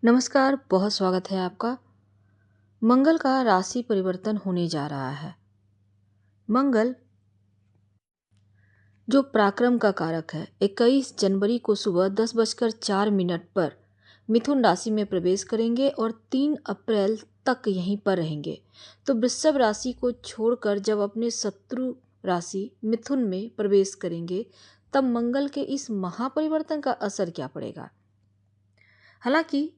नमस्कार, बहुत स्वागत है आपका। मंगल का राशि परिवर्तन होने जा रहा है। मंगल जो पराक्रम का कारक है, 21 जनवरी को सुबह 10:04 पर मिथुन राशि में प्रवेश करेंगे और 3 अप्रैल तक यहीं पर रहेंगे। तो वृषभ राशि को छोड़कर जब अपने शत्रु राशि मिथुन में प्रवेश करेंगे, तब मंगल के इस महापरिवर्तन का असर क्या पड़ेगा। हालांकि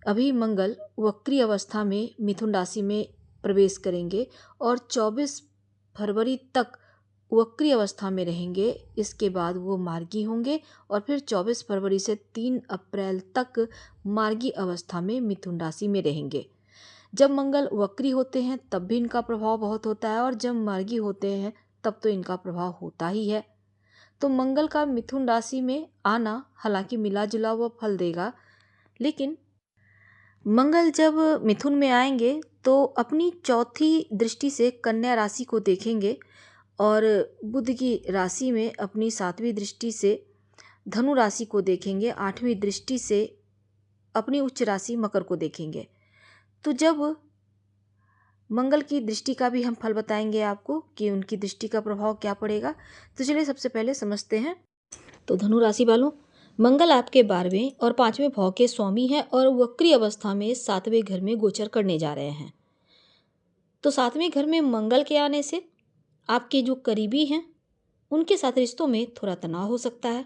अभी मंगल वक्री अवस्था में मिथुन राशि में प्रवेश करेंगे और 24 फरवरी तक वक्री अवस्था में रहेंगे। इसके बाद वो मार्गी होंगे और फिर 24 फरवरी से 3 अप्रैल तक मार्गी अवस्था में मिथुन राशि में रहेंगे। जब मंगल वक्री होते हैं तब भी इनका प्रभाव बहुत होता है और जब मार्गी होते हैं तब तो इनका प्रभाव होता ही है। तो मंगल का मिथुन राशि में आना हालांकि मिला जुला हुआ फल देगा, लेकिन मंगल जब मिथुन में आएंगे तो अपनी चौथी दृष्टि से कन्या राशि को देखेंगे और बुध की राशि में अपनी 7वीं दृष्टि से धनु राशि को देखेंगे, 8वीं दृष्टि से अपनी उच्च राशि मकर को देखेंगे। तो जब मंगल की दृष्टि का भी हम फल बताएंगे आपको कि उनकी दृष्टि का प्रभाव क्या पड़ेगा। तो चलिए सबसे पहले समझते हैं। तो धनु राशि वालों, मंगल आपके 12वें और 5वें भाव के स्वामी हैं और वक्री अवस्था में 7वें घर में गोचर करने जा रहे हैं। तो 7वें घर में मंगल के आने से आपके जो करीबी हैं उनके साथ रिश्तों में थोड़ा तनाव हो सकता है।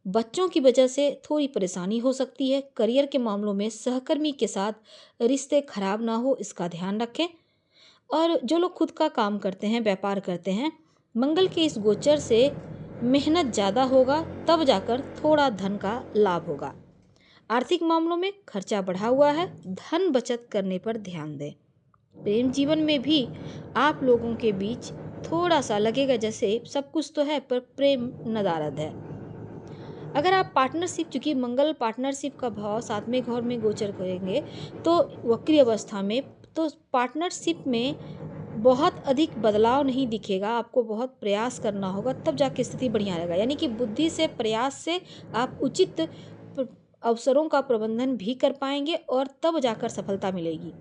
बच्चों की वजह से थोड़ी परेशानी हो सकती है। करियर के मामलों में सहकर्मी के साथ रिश्ते खराब ना हो, इसका ध्यान रखें। और जो लोग खुद का काम करते हैं, व्यापार करते हैं, मंगल के इस गोचर से मेहनत ज़्यादा होगा, तब जाकर थोड़ा धन का लाभ होगा। आर्थिक मामलों में खर्चा बढ़ा हुआ है, धन बचत करने पर ध्यान दें। प्रेम जीवन में भी आप लोगों के बीच थोड़ा सा लगेगा जैसे सब कुछ तो है पर प्रेम नदारद है। अगर आप पार्टनरशिप, चूंकि मंगल पार्टनरशिप का भाव 7वें घर में गोचर करेंगे तो वक्री अवस्था में, तो पार्टनरशिप में बहुत अधिक बदलाव नहीं दिखेगा। आपको बहुत प्रयास करना होगा, तब जाके स्थिति बढ़िया रहेगा। यानी कि बुद्धि से, प्रयास से आप उचित अवसरों का प्रबंधन भी कर पाएंगे और तब जाकर सफलता मिलेगी।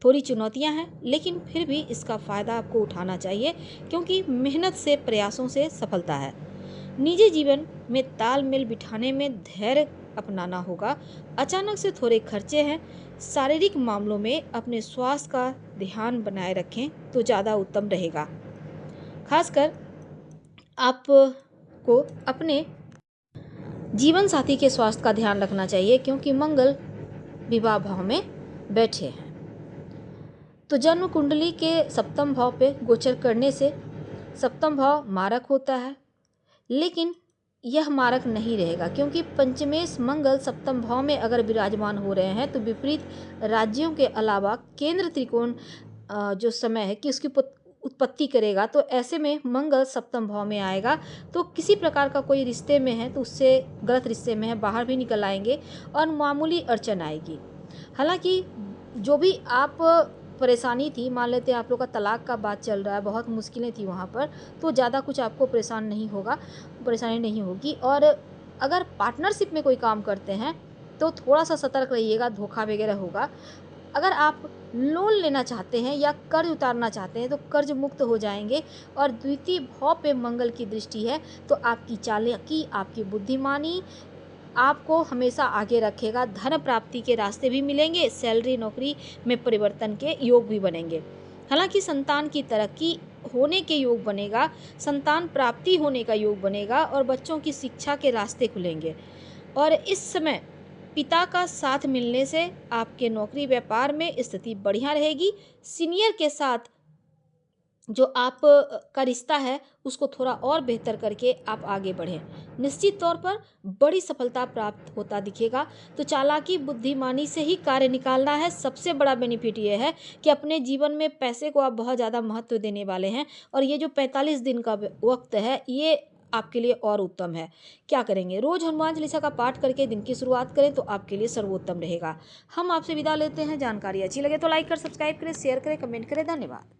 थोड़ी चुनौतियां हैं, लेकिन फिर भी इसका फ़ायदा आपको उठाना चाहिए, क्योंकि मेहनत से, प्रयासों से सफलता है। निजी जीवन में तालमेल बिठाने में धैर्य अपनाना होगा। अचानक से थोड़े खर्चे हैं। शारीरिक मामलों में अपने स्वास्थ्य का ध्यान बनाए रखें तो ज़्यादा उत्तम रहेगा। खासकर आपको अपने जीवन साथी के स्वास्थ्य का ध्यान रखना चाहिए, क्योंकि मंगल विवाह भाव में बैठे हैं। तो जन्म कुंडली के 7वें भाव पे गोचर करने से 7वां भाव मारक होता है, लेकिन यह मारक नहीं रहेगा, क्योंकि पंचमेश मंगल 7वें भाव में अगर विराजमान हो रहे हैं तो विपरीत राज्यों के अलावा केंद्र त्रिकोण जो समय है कि उसकी उत्पत्ति करेगा। तो ऐसे में मंगल 7वें भाव में आएगा तो किसी प्रकार का कोई रिश्ते में है तो उससे, गलत रिश्ते में है, बाहर भी निकल आएंगे और मामूली अड़चन आएगी। हालांकि जो भी आप परेशानी थी, मान लेते हैं आप लोग का तलाक का बात चल रहा है, बहुत मुश्किलें थी वहाँ पर, तो ज़्यादा कुछ आपको परेशानी नहीं होगी। और अगर पार्टनरशिप में कोई काम करते हैं तो थोड़ा सा सतर्क रहिएगा, धोखा वगैरह होगा। अगर आप लोन लेना चाहते हैं या कर्ज उतारना चाहते हैं तो कर्ज मुक्त हो जाएंगे। और द्वितीय भाव पे मंगल की दृष्टि है तो आपकी चालाकी, आपकी बुद्धिमानी आपको हमेशा आगे रखेगा। धन प्राप्ति के रास्ते भी मिलेंगे, सैलरी, नौकरी में परिवर्तन के योग भी बनेंगे। हालांकि संतान की तरक्की होने के योग बनेगा, संतान प्राप्ति होने का योग बनेगा और बच्चों की शिक्षा के रास्ते खुलेंगे। और इस समय पिता का साथ मिलने से आपके नौकरी व्यापार में स्थिति बढ़िया रहेगी। सीनियर के साथ जो आप का रिश्ता है उसको थोड़ा और बेहतर करके आप आगे बढ़ें। निश्चित तौर पर बड़ी सफलता प्राप्त होता दिखेगा। तो चालाकी, बुद्धिमानी से ही कार्य निकालना है। सबसे बड़ा बेनिफिट ये है कि अपने जीवन में पैसे को आप बहुत ज़्यादा महत्व देने वाले हैं और ये जो 45 दिन का वक्त है ये आपके लिए और उत्तम है। क्या करेंगे? रोज़ हनुमान चालीसा का पाठ करके दिन की शुरुआत करें तो आपके लिए सर्वोत्तम रहेगा। हम आपसे विदा लेते हैं। जानकारी अच्छी लगे तो लाइक कर, सब्सक्राइब करें, शेयर करें, कमेंट करें। धन्यवाद।